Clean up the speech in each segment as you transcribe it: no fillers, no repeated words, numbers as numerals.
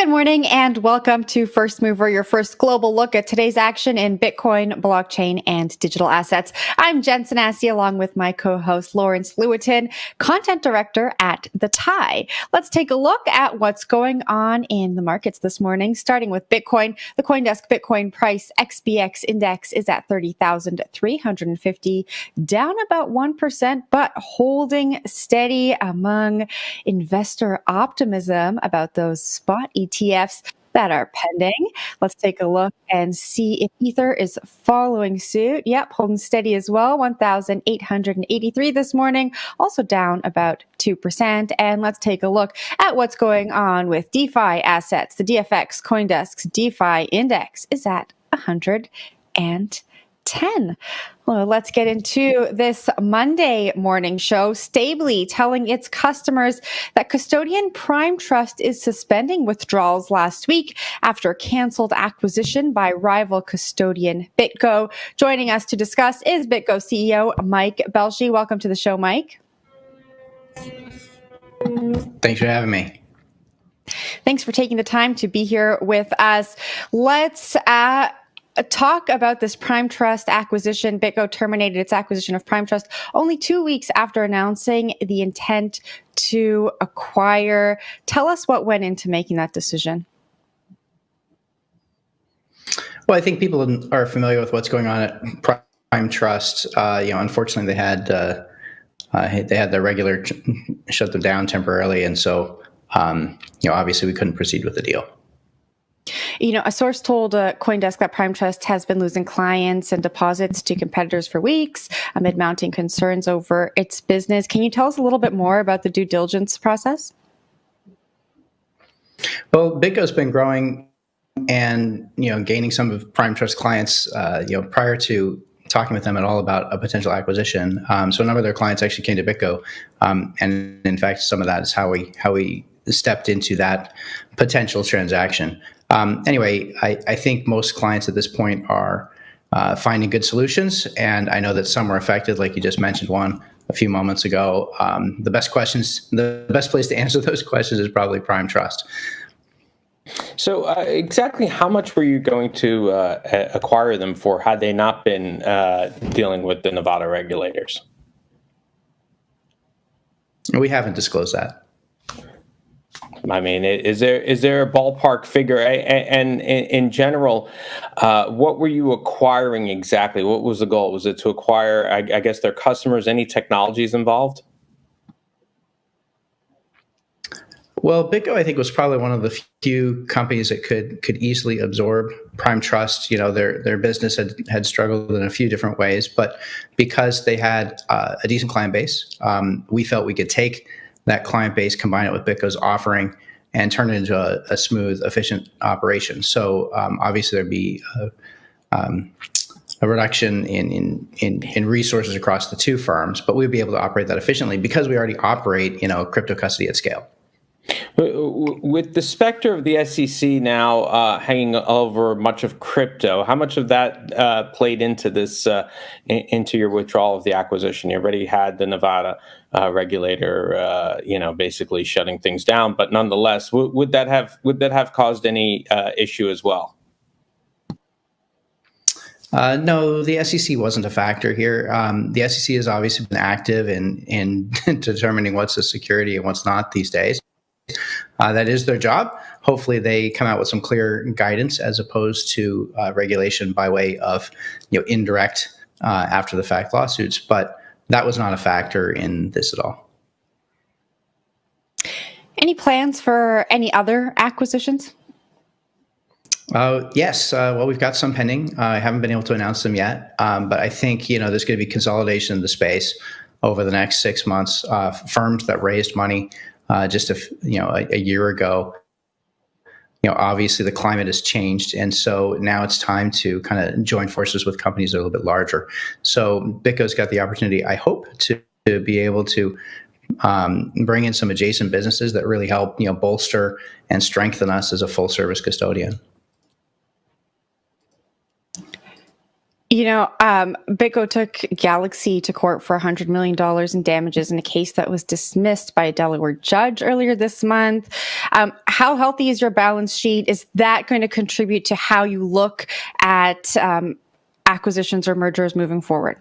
Good morning and welcome to First Mover, your first global look at today's action in Bitcoin, blockchain, and digital assets. I'm Jen Sanasi along with my co-host Lawrence Lewitton, content director at The Tie. Let's take a look at what's going on in the markets this morning, starting with Bitcoin. The CoinDesk Bitcoin price XBX index is at 30,350, down about 1%, but holding steady among investor optimism about those spot ETFs that are pending. Let's take a look and see if Ether is following suit. Yep, holding steady as well. 1,883 this morning, also down about 2%. And let's take a look at what's going on with DeFi assets. The DFX CoinDesk's DeFi index is at 110. Well, let's get into this Monday morning show. Stably telling its customers that custodian Prime Trust is suspending withdrawals last week after a canceled acquisition by rival custodian BitGo. Joining us to discuss is BitGo CEO Mike Belshe. Welcome to the show, Mike. Thanks for having me. Thanks for taking the time to be here with us. Let's talk about this Prime Trust acquisition. BitGo terminated its acquisition of Prime Trust only 2 weeks after announcing the intent to acquire. Tell us what went into making that decision. Well, I think people are familiar with what's going on at Prime Trust. Unfortunately, they had their regular shut them down temporarily, and so obviously we couldn't proceed with the deal. A source told CoinDesk that Prime Trust has been losing clients and deposits to competitors for weeks amid mounting concerns over its business. Can you tell us a little bit more about the due diligence process? Well, BitGo's been growing and gaining some of Prime Trust clients. Prior to talking with them at all about a potential acquisition, so a number of their clients actually came to BitGo, and in fact, some of that is how we stepped into that potential transaction. Anyway, I think most clients at this point are finding good solutions, and I know that some are affected, like you just mentioned one a few moments ago. The best place to answer those questions is probably Prime Trust. So exactly how much were you going to acquire them for had they not been dealing with the Nevada regulators? We haven't disclosed that. I mean, is there a ballpark figure? And in general, what were you acquiring exactly? What was the goal? Was it to acquire, I guess, their customers? Any technologies involved? Well, BitGo, I think, was probably one of the few companies that could easily absorb Prime Trust. Their business had struggled in a few different ways, but because they had a decent client base, we felt we could take that client base, combine it with BitGo's offering, and turn it into a smooth, efficient operation. So obviously there'd be a reduction in resources across the two firms, but we'd be able to operate that efficiently because we already operate crypto custody at scale. With the specter of the SEC now hanging over much of crypto, how much of that played into this, into your withdrawal of the acquisition? You already had the Nevada regulator, basically shutting things down, but nonetheless, would that have caused any issue as well? No, the SEC wasn't a factor here. The SEC has obviously been active in determining what's a security and what's not these days. That is their job. Hopefully they come out with some clear guidance as opposed to regulation by way of indirect after the fact lawsuits. But that was not a factor in this at all. Any plans for any other acquisitions? Yes. Well, we've got some pending. I haven't been able to announce them yet. But I think there's going to be consolidation in the space over the next 6 months. Firms that raised money just a year ago, obviously the climate has changed, and so now it's time to kind of join forces with companies that are a little bit larger. So BitGo's got the opportunity, I hope, to be able to bring in some adjacent businesses that really help bolster and strengthen us as a full service custodian. BitGo took Galaxy to court for $100 million in damages in a case that was dismissed by a Delaware judge earlier this month. How healthy is your balance sheet? Is that going to contribute to how you look at acquisitions or mergers moving forward?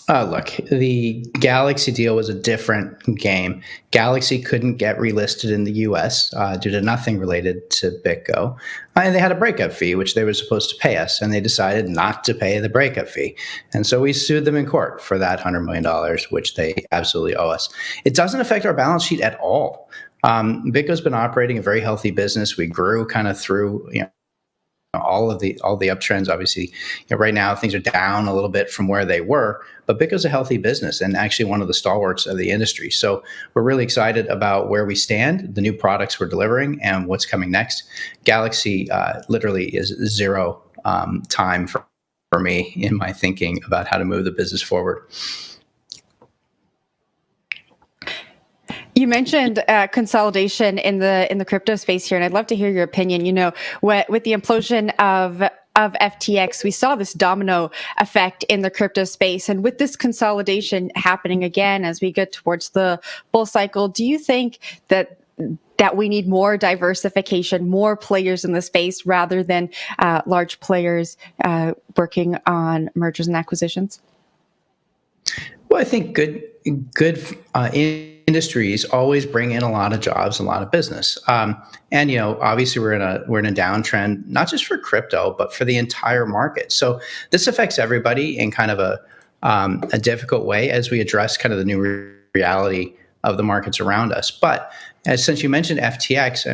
Look, the Galaxy deal was a different game. Galaxy couldn't get relisted in the U.S. Due to nothing related to BitGo. And they had a breakup fee, which they were supposed to pay us, and they decided not to pay the breakup fee. And so we sued them in court for that $100 million, which they absolutely owe us. It doesn't affect our balance sheet at all. BitGo's been operating a very healthy business. We grew kind of through, all the uptrends. Obviously, right now things are down a little bit from where they were, but BitGo's a healthy business and actually one of the stalwarts of the industry. So we're really excited about where we stand, the new products we're delivering, and what's coming next. Galaxy literally is zero time for me in my thinking about how to move the business forward. You mentioned consolidation in the crypto space here, and I'd love to hear your opinion. With the implosion of FTX, we saw this domino effect in the crypto space, and with this consolidation happening again as we get towards the bull cycle, do you think that we need more diversification, more players in the space rather than large players working on mergers and acquisitions? Well, I think good industries always bring in a lot of jobs, a lot of business. And obviously we're in a downtrend, not just for crypto, but for the entire market. So this affects everybody in kind of a difficult way as we address kind of the new reality of the markets around us. But since you mentioned FTX,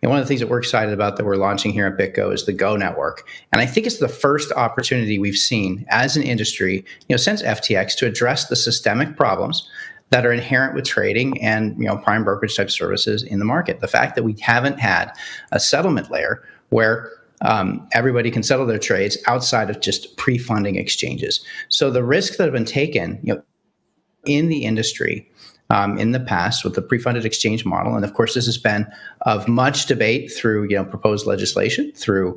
one of the things that we're excited about that we're launching here at BitGo is the Go network. And I think it's the first opportunity we've seen as an industry, since FTX, to address the systemic problems that are inherent with trading and prime brokerage type services in the market. The fact that we haven't had a settlement layer where everybody can settle their trades outside of just pre-funding exchanges. So the risks that have been taken, in the industry in the past with the pre-funded exchange model, and of course this has been of much debate through proposed legislation, through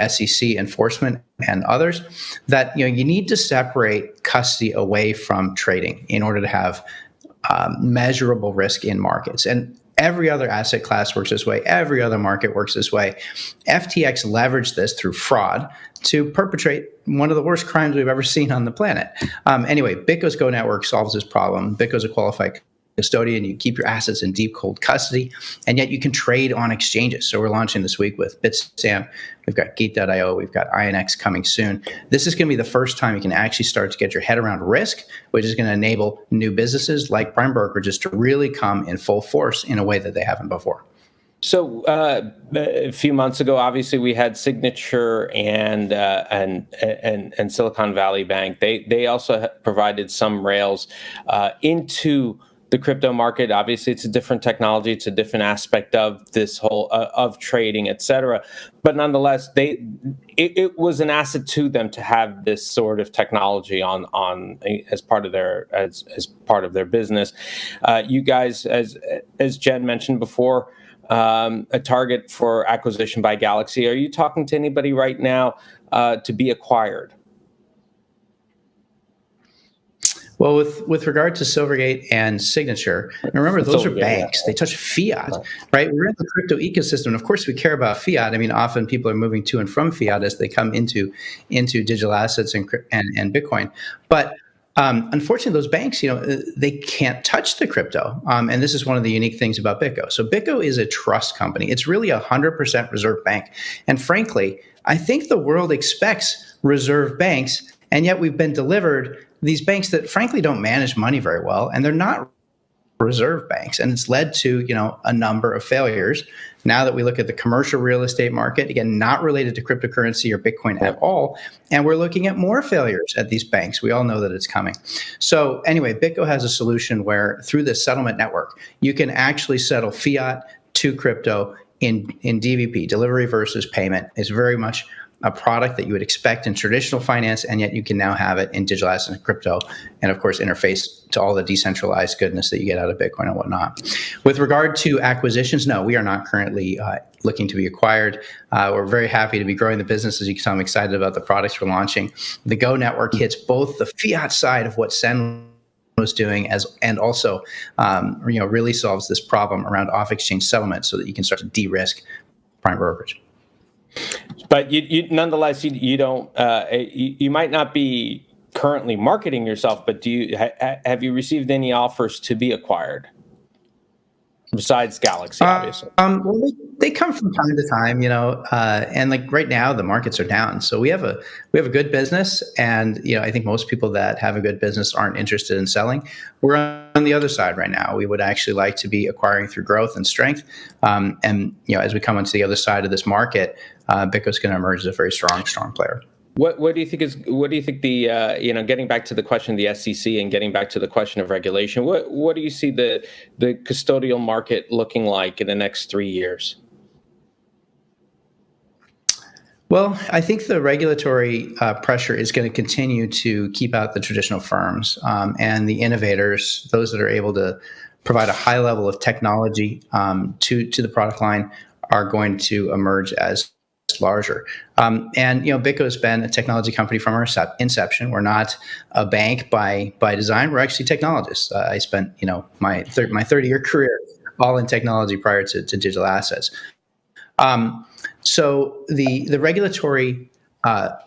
SEC enforcement and others, that you need to separate custody away from trading in order to have measurable risk in markets. And every other asset class works this way. Every other market works this way. FTX leveraged this through fraud to perpetrate one of the worst crimes we've ever seen on the planet. Anyway, BitGo's Go network solves this problem. BitGo's a qualified custodian. You keep your assets in deep cold custody, and yet you can trade on exchanges. So we're launching this week with Bitstamp. We've got Gate.io. We've got INX coming soon. This is going to be the first time you can actually start to get your head around risk, which is going to enable new businesses like prime brokerages to really come in full force in a way that they haven't before. So a few months ago, obviously, we had Signature and Silicon Valley Bank. They also provided some rails into the crypto market. Obviously, it's a different technology. It's a different aspect of this whole of trading, et cetera. But nonetheless, it was an asset to them to have this sort of technology on as part of their as part of their business. You guys, as Jen mentioned before, a target for acquisition by Galaxy. Are you talking to anybody right now to be acquired? Well, with regard to Silvergate and Signature, remember those are banks. They touch fiat, right? We're in the crypto ecosystem. And of course, we care about fiat. Often people are moving to and from fiat as they come into digital assets and Bitcoin. But unfortunately, those banks, they can't touch the crypto. And this is one of the unique things about BitGo. So BitGo is a trust company. It's really 100% reserve bank. And frankly, I think the world expects reserve banks, and yet we've been delivered these banks that frankly don't manage money very well, and they're not reserve banks. And it's led to, a number of failures. Now that we look at the commercial real estate market, again, not related to cryptocurrency or Bitcoin at all, and we're looking at more failures at these banks. We all know that it's coming. So anyway, BitGo has a solution where through this settlement network, you can actually settle fiat to crypto in DVP, delivery versus payment. Is very much a product that you would expect in traditional finance, and yet you can now have it in digital assets and crypto, and of course interface to all the decentralized goodness that you get out of Bitcoin and whatnot. With regard to acquisitions, no, we are not currently looking to be acquired. We're very happy to be growing the business. As you can tell, I'm excited about the products we're launching. The Go network hits both the fiat side of what Sen was doing and also really solves this problem around off-exchange settlement so that you can start to de-risk prime brokerage. But you nonetheless, you don't. You might not be currently marketing yourself, but have you received any offers to be acquired besides Galaxy, obviously? Well, they come from time to time, and like right now the markets are down, so we have a good business, and I think most people that have a good business aren't interested in selling. We're on the other side right now. We would actually like to be acquiring through growth and strength, and as we come onto the other side of this market, BitGo's going to emerge as a very strong player. What do you think the getting back to the question of the SEC and getting back to the question of regulation, what do you see the custodial market looking like in the next 3 years? Well, I think the regulatory pressure is going to continue to keep out the traditional firms and the innovators, those that are able to provide a high level of technology to the product line, are going to emerge as larger. And BitGo has been a technology company from our inception. We're not a bank by design. We're actually technologists. I spent my 30-year career all in technology prior to digital assets. So the regulatory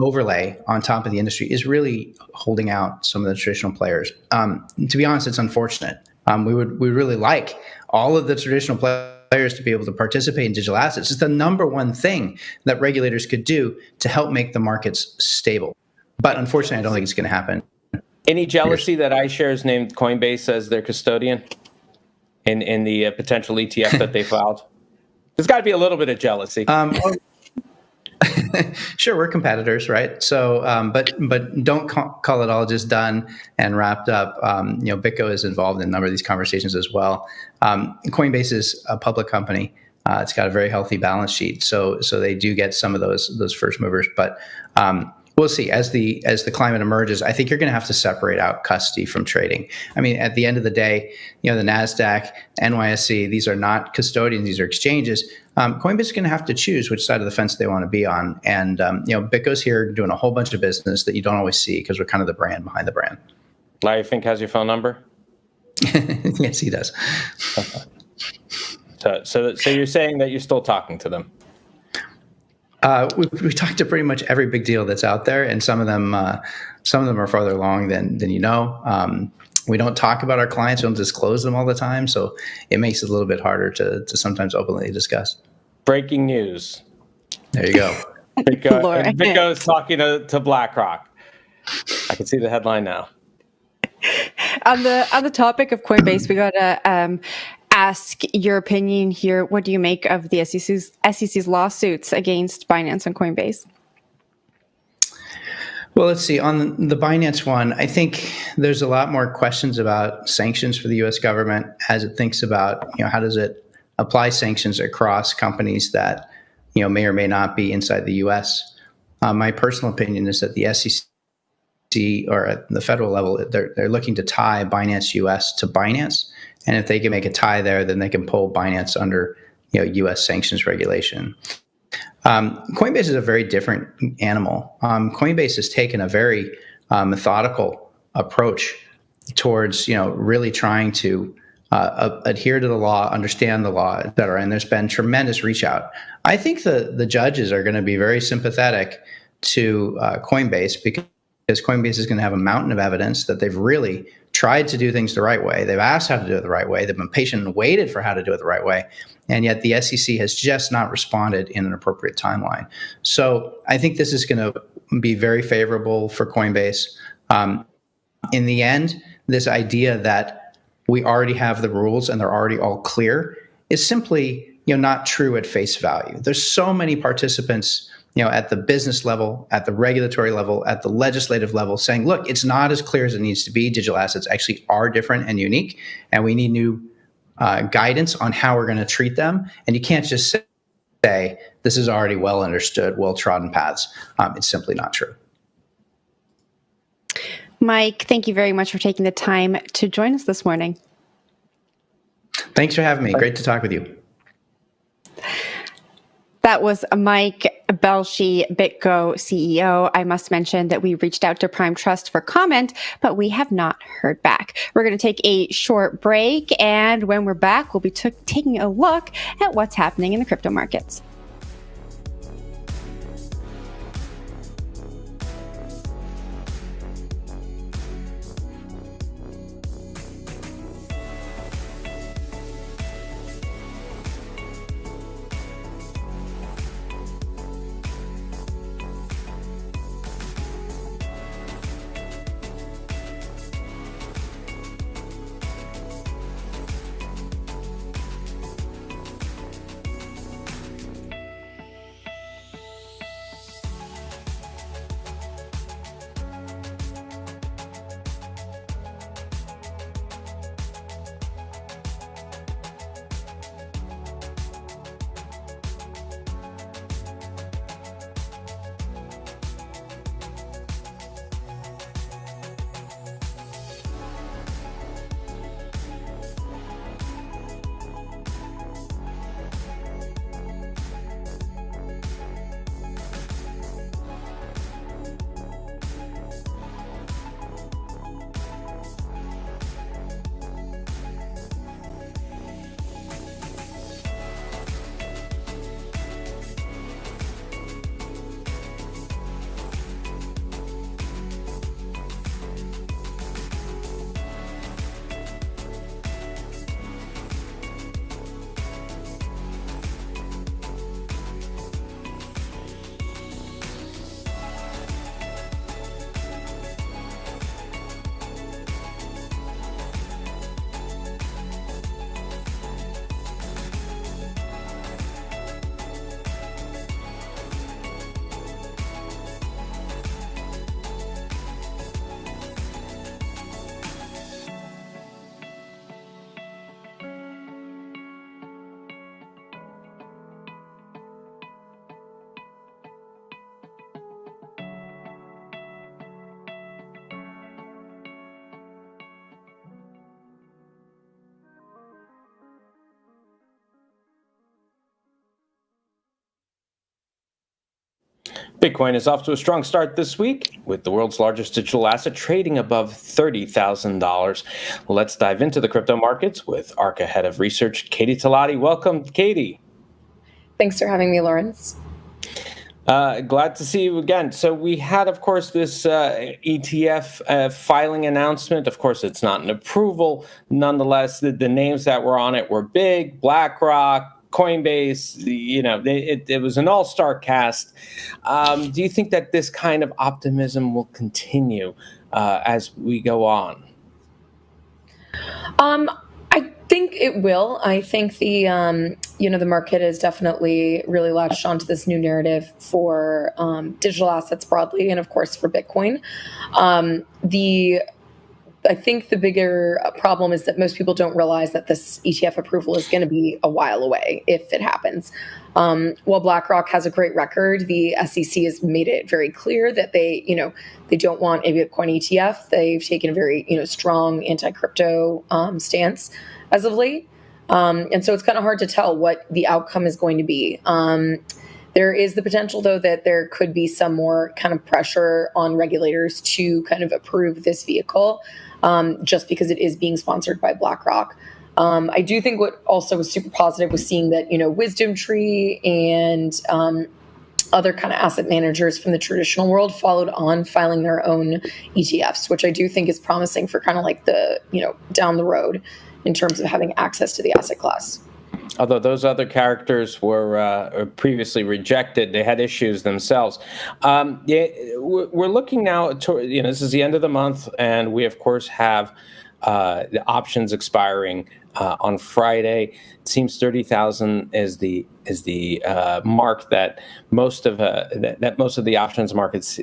overlay on top of the industry is really holding out some of the traditional players. To be honest, it's unfortunate. We really like all of the traditional players to be able to participate in digital assets. It's the number one thing that regulators could do to help make the markets stable. But unfortunately, I don't think it's going to happen. Any jealousy that iShares named Coinbase as their custodian in the potential ETF that they filed? There's got to be a little bit of jealousy. Sure, we're competitors, right? So, but don't call it all just done and wrapped up. BitGo is involved in a number of these conversations as well. Coinbase is a public company. It's got a very healthy balance sheet, so they do get some of those first movers. But we'll see as the climate emerges. I think you're going to have to separate out custody from trading. I mean, at the end of the day, the NASDAQ, NYSE, these are not custodians; these are exchanges. Coinbase is going to have to choose which side of the fence they want to be on. And BitGo's here doing a whole bunch of business that you don't always see because we're kind of the brand behind the brand. Larry Fink has your phone number? Yes, he does. So you're saying that you're still talking to them? We talk to pretty much every big deal that's out there, and some of them are farther along than you know. We don't talk about our clients; we don't disclose them all the time, so it makes it a little bit harder to sometimes openly discuss. Breaking news. There you go. BitGo is talking to BlackRock. I can see the headline now. On the topic of Coinbase, we got to ask your opinion here. What do you make of the SEC's lawsuits against Binance and Coinbase? Well, let's see. On the Binance one, I think there's a lot more questions about sanctions for the U.S. government as it thinks about, how does it apply sanctions across companies that, may or may not be inside the U.S. My personal opinion is that the SEC or at the federal level, they're looking to tie Binance US to Binance. And if they can make a tie there, then they can pull Binance under, U.S. sanctions regulation. Coinbase is a very different animal. Coinbase has taken a very methodical approach towards, really trying to adhere to the law, understand the law, et cetera. And there's been tremendous reach out. I think the judges are going to be very sympathetic to Coinbase because Coinbase is going to have a mountain of evidence that they've really tried to do things the right way. They've asked how to do it the right way. They've been patient and waited for how to do it the right way. And yet the SEC has just not responded in an appropriate timeline. So I think this is going to be very favorable for Coinbase. In the end, this idea that we already have the rules and they're already all clear is simply not true at face value. There's so many participants at the business level, at the regulatory level, at the legislative level, saying, look, it's not as clear as it needs to be. Digital assets actually are different and unique, and we need new guidance on how we're going to treat them. And you can't just say this is already well understood, well-trodden paths. It's simply not true. Mike, thank you very much for taking the time to join us this morning. Thanks for having me. Great to talk with you. That was Mike Belshe, BitGo CEO. I must mention that we reached out to Prime Trust for comment, but we have not heard back. We're going to take a short break, and when we're back, we'll be taking a look at what's happening in the crypto markets. Bitcoin is off to a strong start this week, with the world's largest digital asset trading above $30,000. Let's dive into the crypto markets with Arca head of research, Katie Talati. Welcome, Katie. Thanks for having me, Lawrence. Glad to see you again. So we had, of course, this ETF filing announcement. Of course, it's not an approval. Nonetheless, the names that were on it were big: BlackRock, Coinbase. It was an all-star cast. Do you think that this kind of optimism will continue as we go on? I think it will. I think the market has definitely really latched onto this new narrative for digital assets broadly, and of course for Bitcoin. I think the bigger problem is that most people don't realize that this ETF approval is going to be a while away if it happens. While BlackRock has a great record, the SEC has made it very clear that they don't want a Bitcoin ETF. They've taken a very strong anti-crypto stance as of late, and so it's kind of hard to tell what the outcome is going to be. There is the potential, though, that there could be some more kind of pressure on regulators to kind of approve this vehicle, just because it is being sponsored by BlackRock. I do think what also was super positive was seeing that, Wisdom Tree and other kind of asset managers from the traditional world followed on filing their own ETFs, which I do think is promising for kind of like the, down the road in terms of having access to the asset class. Although those other characters were previously rejected, they had issues themselves. We're looking now to, this is the end of the month, and we, of course, have the options expiring on Friday. It seems 30,000 is the mark that most of the options markets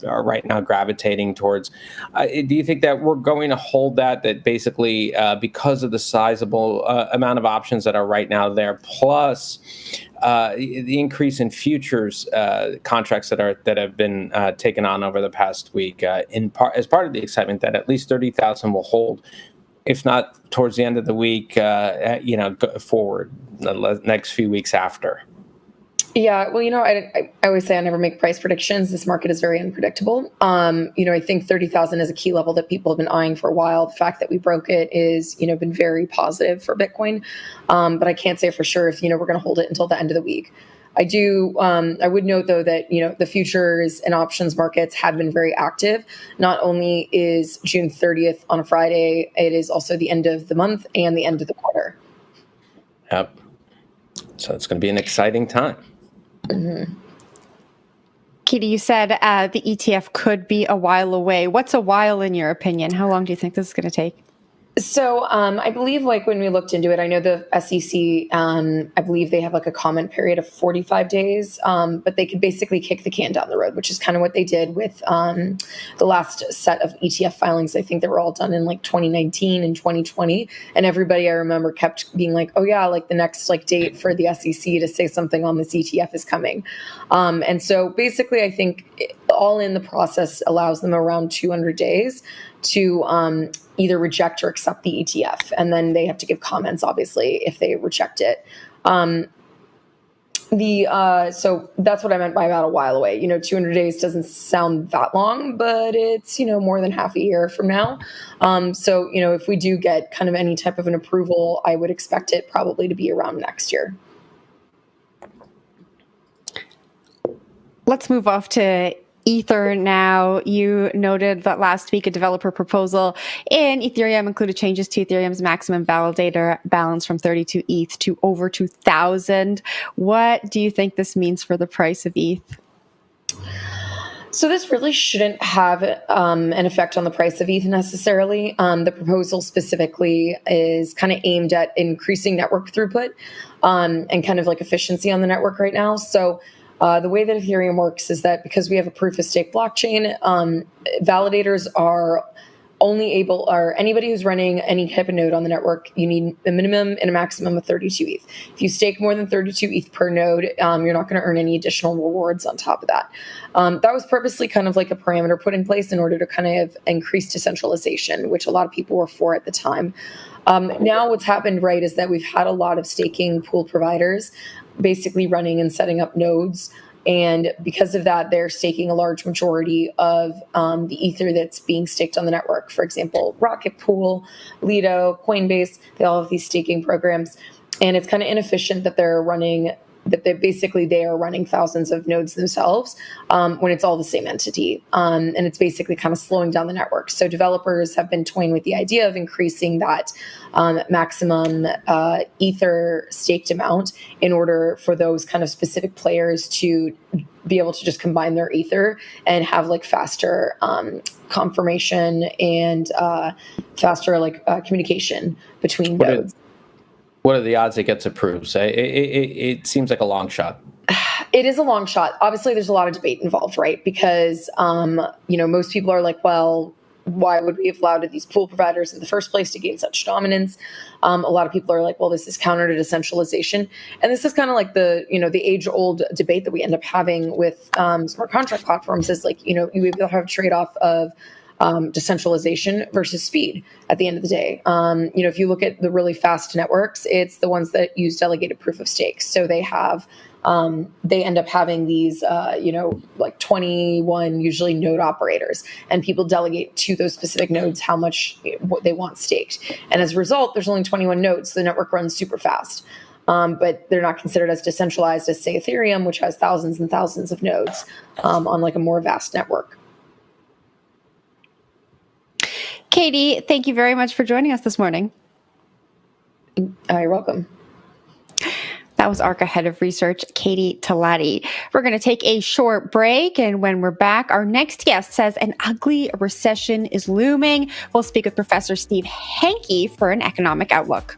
are right now gravitating towards. Do you think that we're going to hold that basically because of the sizable amount of options that are right now there, plus the increase in futures contracts that have been taken on over the past week, as part of the excitement that at least 30,000 will hold, if not towards the end of the week, go forward the next few weeks after? Yeah, well, I always say I never make price predictions. This market is very unpredictable. I think 30,000 is a key level that people have been eyeing for a while. The fact that we broke it is, been very positive for Bitcoin. But I can't say for sure if, we're going to hold it until the end of the week. I would note though that, the futures and options markets have been very active. Not only is June 30th on a Friday, it is also the end of the month and the end of the quarter. Yep. So it's going to be an exciting time. Mm-hmm. Katie, you said the ETF could be a while away. What's a while in your opinion? How long do you think this is going to take? So I believe when we looked into it, I know the SEC, I believe they have a comment period of 45 days, but they could basically kick the can down the road, which is kind of what they did with the last set of ETF filings. I think they were all done in 2019 and 2020. And everybody I remember kept being oh yeah, the next date for the SEC to say something on this ETF is coming. And so basically I think all in the process allows them around 200 days to either reject or accept the ETF. And then they have to give comments, obviously, if they reject it. So that's what I meant by about a while away. 200 days doesn't sound that long, but it's, more than half a year from now. So, if we do get kind of any type of an approval, I would expect it probably to be around next year. Let's move off to Ether now. You noted that last week a developer proposal in Ethereum included changes to Ethereum's maximum validator balance from 32 ETH to over 2,000. What do you think this means for the price of ETH? So this really shouldn't have an effect on the price of ETH necessarily. The proposal specifically is kind of aimed at increasing network throughput and kind of efficiency on the network right now. So the way that Ethereum works is that because we have a proof of stake blockchain, validators are only able, or anybody who's running any type of node on the network, you need a minimum and a maximum of 32 ETH. If you stake more than 32 ETH per node, you're not going to earn any additional rewards on top of that. That was purposely kind of a parameter put in place in order to kind of increase decentralization, which a lot of people were for at the time. Now what's happened, right, is that we've had a lot of staking pool providers basically running and setting up nodes. And because of that, they're staking a large majority of the Ether that's being staked on the network. For example, Rocket Pool, Lido, Coinbase, they all have these staking programs. And it's kind of inefficient that they are running thousands of nodes themselves when it's all the same entity. And it's basically kind of slowing down the network. So developers have been toying with the idea of increasing that maximum Ether staked amount in order for those kind of specific players to be able to just combine their Ether and have faster confirmation and faster communication between nodes. What are the odds it gets approved? It seems like a long shot. It is a long shot. Obviously, there's a lot of debate involved, right? Because, most people are well, why would we have allowed these pool providers in the first place to gain such dominance? A lot of people are well, this is counter to decentralization. And this is kind of the age-old debate that we end up having with smart contract platforms is you either have a trade-off of decentralization versus speed at the end of the day. If you look at the really fast networks, it's the ones that use delegated proof of stake. So they have, they end up having these, 21 usually node operators, and people delegate to those specific nodes how much what they want staked. And as a result, there's only 21 nodes. So the network runs super fast. But they're not considered as decentralized as, say, Ethereum, which has thousands and thousands of nodes on a more vast network. Katie, thank you very much for joining us this morning. You're welcome. That was Arca Head of Research, Katie Talati. We're going to take a short break, and when we're back, our next guest says an ugly recession is looming. We'll speak with Professor Steve Hanke for an economic outlook.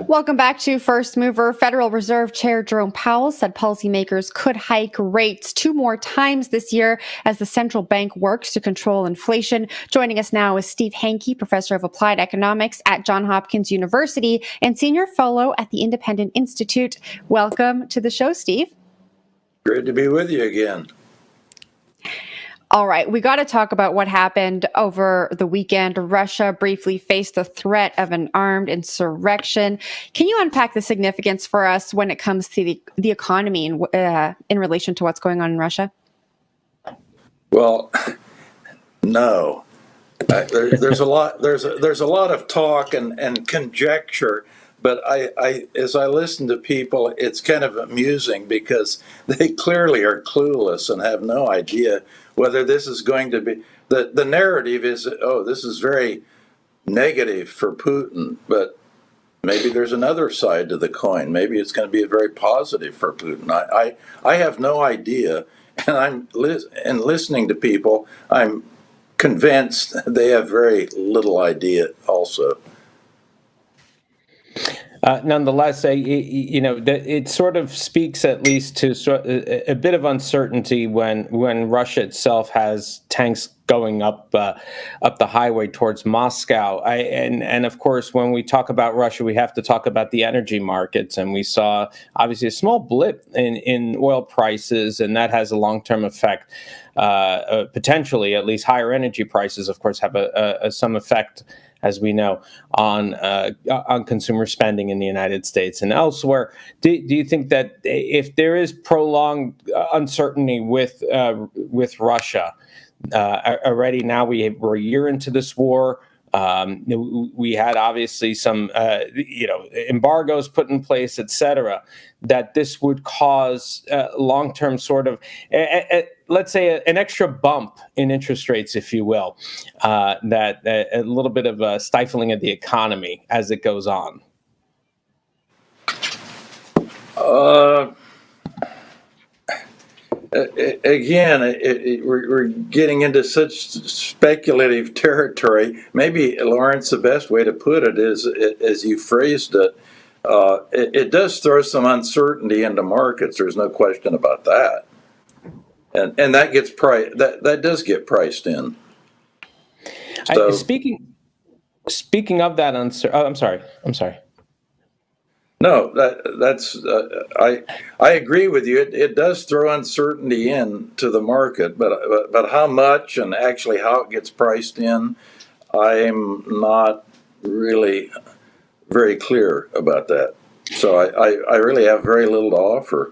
Welcome back to First Mover. Federal Reserve Chair Jerome Powell said policymakers could hike rates 2 more times this year as the central bank works to control inflation. Joining us now is Steve Hanke, professor of applied economics at Johns Hopkins University and senior fellow at the Independent Institute. Welcome to the show, Steve. Great to be with you again. All right, we got to talk about what happened over the weekend. Russia briefly faced the threat of an armed insurrection. Can you unpack the significance for us when it comes to the economy in relation to what's going on in Russia? Well, no. There's a lot. There's a lot of talk and conjecture. But as I listen to people, it's kind of amusing because they clearly are clueless and have no idea whether this is going to be. The narrative is, oh, this is very negative for Putin, but maybe there's another side to the coin. Maybe it's going to be very positive for Putin. I have no idea, and listening to people, I'm convinced they have very little idea also. Nonetheless, it sort of speaks at least to a bit of uncertainty when Russia itself has tanks going up the highway towards Moscow. And of course, when we talk about Russia, we have to talk about the energy markets. And we saw obviously a small blip in oil prices, and that has a long-term effect. Potentially, at least higher energy prices, of course, have some effect, as we know, on consumer spending in the United States and elsewhere. Do you think that if there is prolonged uncertainty with Russia, already now we're a year into this war, we had obviously some embargoes put in place, et cetera, that this would cause long-term sort of let's say an extra bump in interest rates, if you will, that a little bit of a stifling of the economy as it goes on? Again, we're getting into such speculative territory. Maybe, Lawrence, the best way to put it is, as you phrased it, it does throw some uncertainty into markets. There's no question about that. And that gets that does get priced in. So, speaking of that I'm sorry. No, that's I agree with you. It does throw uncertainty into the market, but how much and actually how it gets priced in, I'm not really very clear about that. So I really have very little to offer.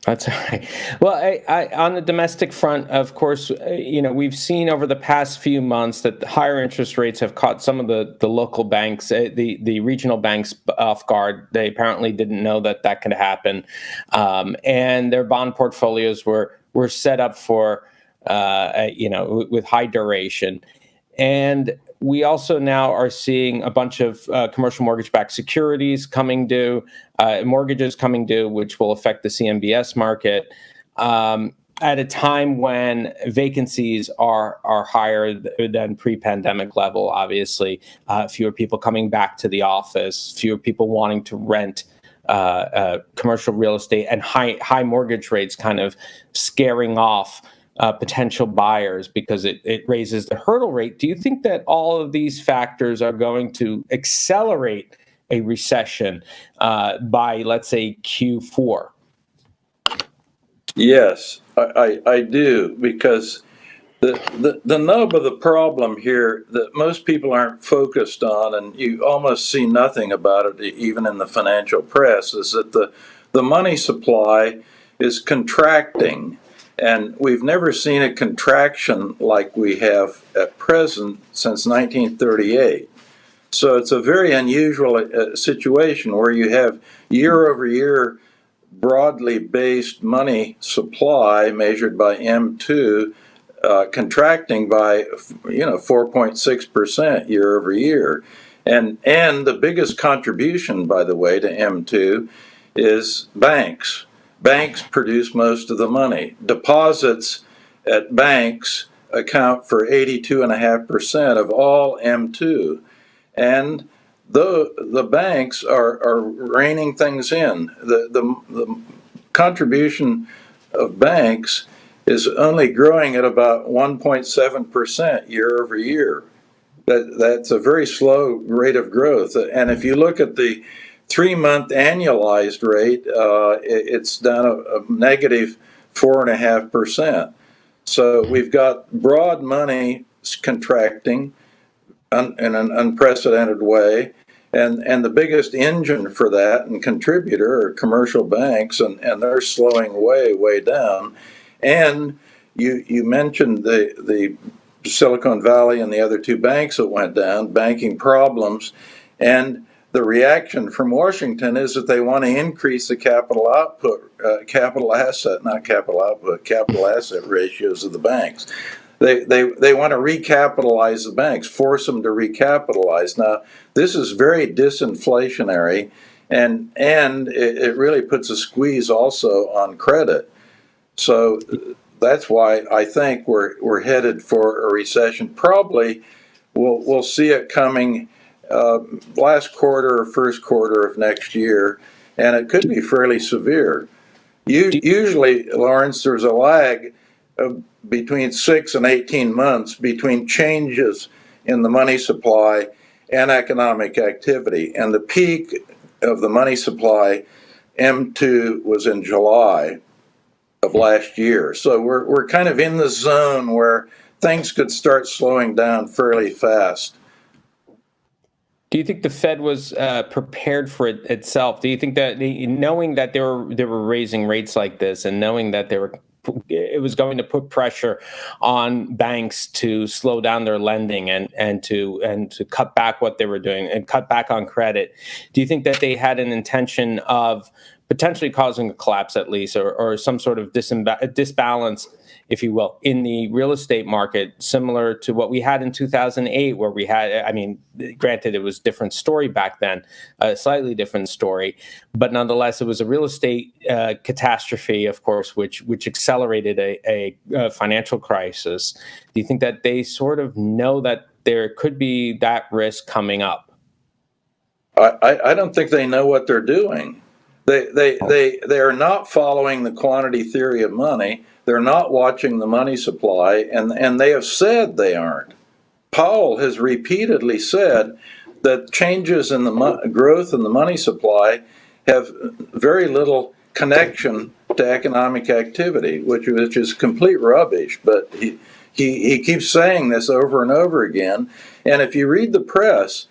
That's all right. Well, I on the domestic front, of course, we've seen over the past few months that the higher interest rates have caught some of the local banks, the regional banks off guard. They apparently didn't know that could happen, and their bond portfolios were set up for, with high duration. And we also now are seeing a bunch of commercial mortgage-backed securities coming due, mortgages coming due, which will affect the CMBS market at a time when vacancies are higher than pre-pandemic level. Obviously, fewer people coming back to the office, fewer people wanting to rent commercial real estate, and high mortgage rates kind of scaring off potential buyers because it raises the hurdle rate. Do you think that all of these factors are going to accelerate a recession by, let's say, Q4? Yes, I do, because the nub of the problem here that most people aren't focused on, and you almost see nothing about it even in the financial press, is that the money supply is contracting. And we've never seen a contraction like we have at present since 1938. So it's a very unusual situation where you have year over year broadly based money supply measured by M2 contracting by 4.6% year over year. And the biggest contribution, by the way, to M2 is banks. Banks produce most of the money. Deposits at banks account for 82.5% of all M2. And the banks are reining things in. The contribution of banks is only growing at about 1.7% year over year. That's a very slow rate of growth. And if you look at the 3-month annualized rate, it's down a negative 4.5%. So we've got broad money contracting in an unprecedented way. And the biggest engine for that and contributor are commercial banks, and they're slowing way down. And you mentioned the Silicon Valley and the other two banks that went down, banking problems. And the reaction from Washington is that they want to increase the capital asset ratios of the banks. They want to recapitalize the banks, force them to recapitalize. Now, this is very disinflationary, and it really puts a squeeze also on credit. So that's why I think we're headed for a recession. Probably we'll see it coming last quarter or first quarter of next year, and it could be fairly severe. Usually, Lawrence, there's a lag of between 6 and 18 months between changes in the money supply and economic activity. And the peak of the money supply, M2, was in July of last year. So we're kind of in the zone where things could start slowing down fairly fast. Do you think the Fed was prepared for it itself? Do you think that knowing that they were raising rates like this, and knowing that it was going to put pressure on banks to slow down their lending and to cut back what they were doing and cut back on credit, do you think that they had an intention of potentially causing a collapse, at least, or some sort of disbalance, if you will, in the real estate market, similar to what we had in 2008, where we had, granted, it was a different story back then, a slightly different story, but nonetheless, it was a real estate catastrophe, of course, which accelerated a financial crisis. Do you think that they sort of know that there could be that risk coming up? I don't think they know what they're doing. They are not following the quantity theory of money. They're not watching the money supply, and they have said they aren't. Powell has repeatedly said that changes in the growth in the money supply have very little connection to economic activity, which is complete rubbish. But he keeps saying this over and over again. And if you read the press,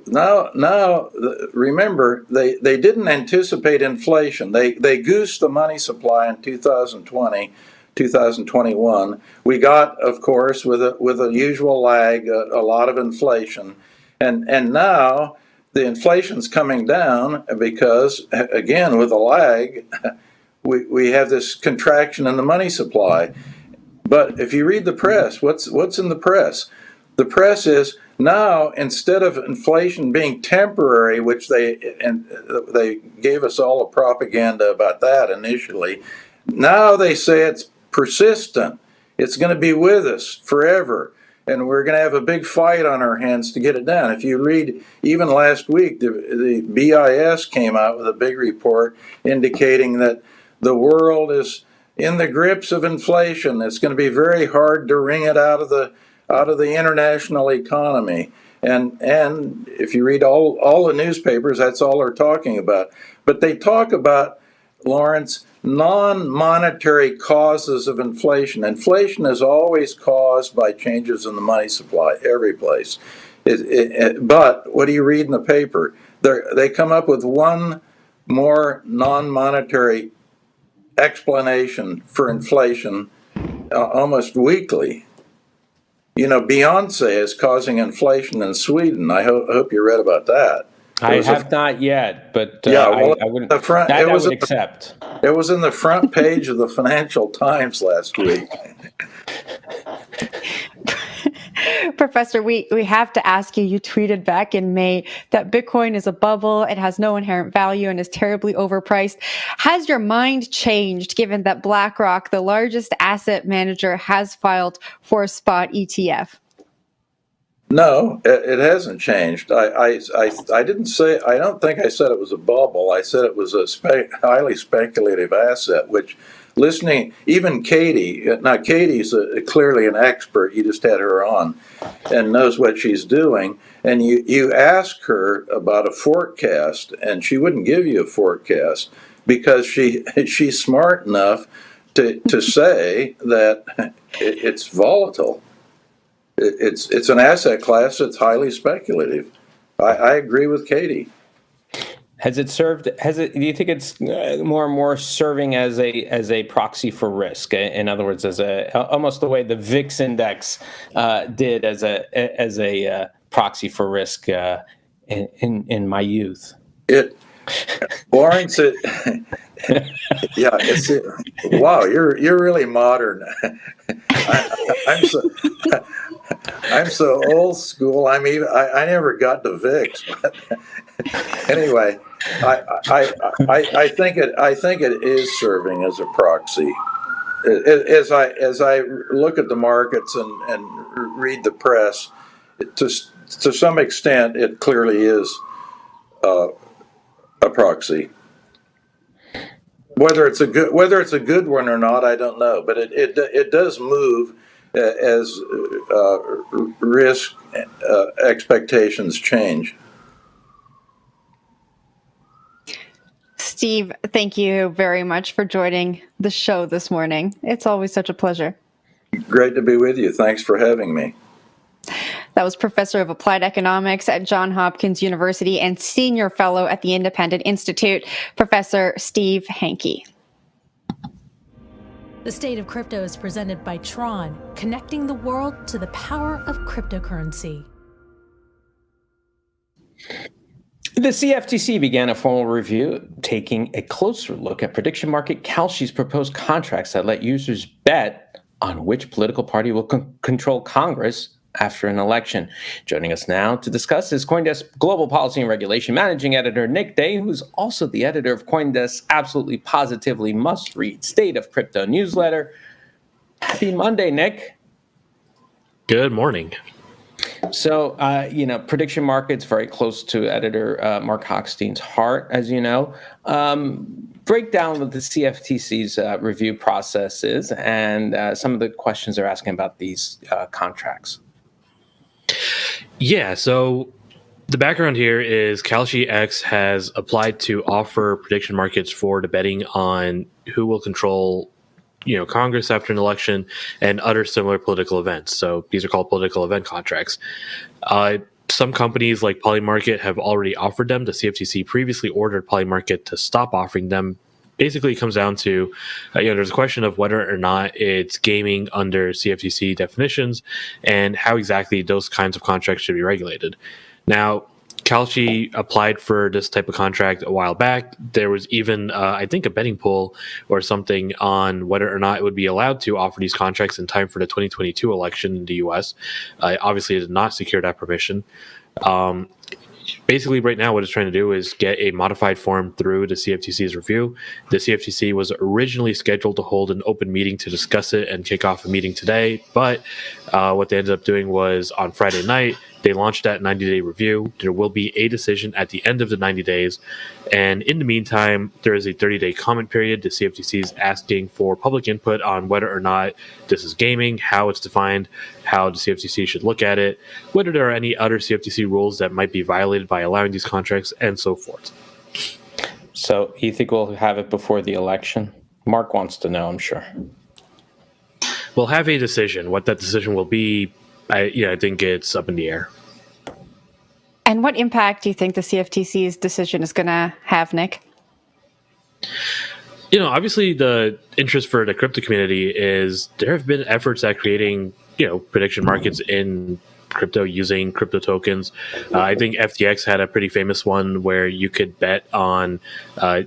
now remember, they didn't anticipate inflation. They goosed the money supply in 2020, 2021. We got, of course, with a usual lag, a lot of inflation. And now the inflation's coming down because, again, with a lag, we have this contraction in the money supply. But if you read the press, what's in the press? The press is, now, instead of inflation being temporary, which they gave us all a propaganda about that initially, now they say it's persistent. It's going to be with us forever, and we're going to have a big fight on our hands to get it down. If you read, even last week, the BIS came out with a big report indicating that the world is in the grips of inflation. It's going to be very hard to wring it out of the international economy. And if you read all the newspapers, that's all they're talking about. But they talk about, Lawrence, non-monetary causes of inflation. Inflation is always caused by changes in the money supply, every place. But what do you read in the paper? They come up with one more non-monetary explanation for inflation almost weekly. You know, Beyonce is causing inflation in Sweden. I hope you read about that. I have not yet, but yeah, well, I wouldn't. I would accept. It was in the front page of the Financial Times last week. Professor, we have to ask you, you tweeted back in May that Bitcoin is a bubble, it has no inherent value, and is terribly overpriced. Has your mind changed given that BlackRock, the largest asset manager, has filed for a spot ETF? No, it hasn't changed. I didn't say. I don't think I said it was a bubble. I said it was a highly speculative asset. Which, listening, even Katie. Now Katie's clearly an expert. You just had her on, and knows what she's doing. And you ask her about a forecast, and she wouldn't give you a forecast because she's smart enough to say that it's volatile. It's an asset class that's highly speculative. I agree with Katie. Has it served? Do you think it's more and more serving as a proxy for risk? In other words, as almost the way the VIX index did as a proxy for risk in my youth. Lawrence, yeah, wow, you're really modern. I'm so old school. I never got to VIX. But anyway, I think it is serving as a proxy. As I look at the markets and read the press, to some extent, it clearly is a proxy. Whether it's a good one or not, I don't know. But it does move as risk expectations change. Steve, thank you very much for joining the show this morning. It's always such a pleasure. Great to be with you. Thanks for having me. That was Professor of Applied Economics at Johns Hopkins University and Senior Fellow at the Independent Institute, Professor Steve Hanke. The State of Crypto is presented by Tron, connecting the world to the power of cryptocurrency. The CFTC began a formal review, taking a closer look at prediction market Kalshi's proposed contracts that let users bet on which political party will control Congress after an election. Joining us now to discuss is CoinDesk Global Policy and Regulation Managing Editor Nick Day, who's also the editor of CoinDesk's absolutely positively must-read State of Crypto newsletter. Happy Monday, Nick. Good morning. So, prediction markets very close to editor Mark Hochstein's heart, as you know. Break down what the CFTC's review process is and some of the questions they're asking about these contracts. Yeah, so the background here is KALASHI'S has applied to offer prediction markets for the betting on who will control, Congress after an election and other similar political events. So these are called political event contracts. Some companies like Polymarket have already offered them. The CFTC previously ordered Polymarket to stop offering them. Basically, it comes down to, there's a question of whether or not it's gaming under CFTC definitions and how exactly those kinds of contracts should be regulated. Now, Kalshi applied for this type of contract a while back. There was even, I think, a betting pool or something on whether or not it would be allowed to offer these contracts in time for the 2022 election in the U.S. Obviously, it did not secure that permission. Basically, right now, what it's trying to do is get a modified form through the CFTC's review. The CFTC was originally scheduled to hold an open meeting to discuss it and kick off a meeting today, but what they ended up doing was on Friday night, they launched that 90-day review. There will be a decision at the end of the 90 days, and in the meantime, there is a 30-day comment period. The CFTC is asking for public input on whether or not this is gaming, how it's defined, how the CFTC should look at it, whether there are any other CFTC rules that might be violated by allowing these contracts, and so forth. So you think we'll have it before the election? Mark wants to know, I'm sure. We'll have a decision. What that decision will be, I think it's up in the air. And what impact do you think the CFTC's decision is going to have, Nick? Obviously the interest for the crypto community is there have been efforts at creating, prediction markets in crypto using crypto tokens. I think FTX had a pretty famous one where you could bet on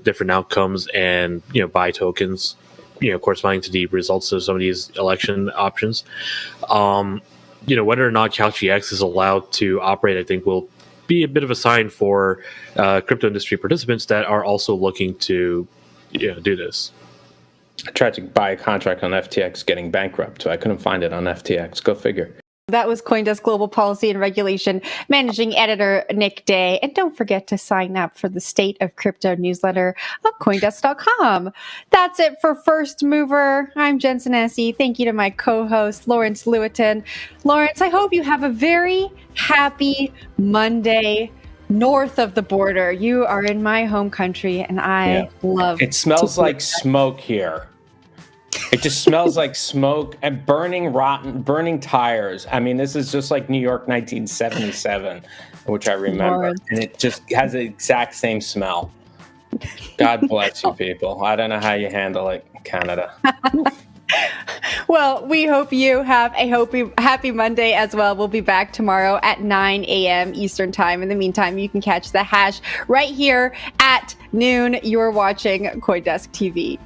different outcomes and, buy tokens, corresponding to the results of some of these election options. Whether or not KALASHI'S is allowed to operate, I think will be a bit of a sign for crypto industry participants that are also looking to do this. I tried to buy a contract on FTX getting bankrupt, so I couldn't find it on FTX. Go figure. That was CoinDesk Global Policy and Regulation Managing Editor Nick Day. And don't forget to sign up for the State of Crypto newsletter on CoinDesk.com. That's it for First Mover. I'm Jen Sanesi. Thank you to my co-host, Lawrence Lewitton. Lawrence, I hope you have a very happy Monday north of the border. You are in my home country, and I love it. Smells like smoke here. It just smells like smoke and burning tires. I mean, this is just like New York 1977, which I remember. And it just has the exact same smell. God bless you people. I don't know how you handle it in Canada. Well, we hope you have a happy Monday as well. We'll be back tomorrow at 9 a.m. Eastern Time. In the meantime, you can catch the hash right here at noon. You're watching CoinDesk TV.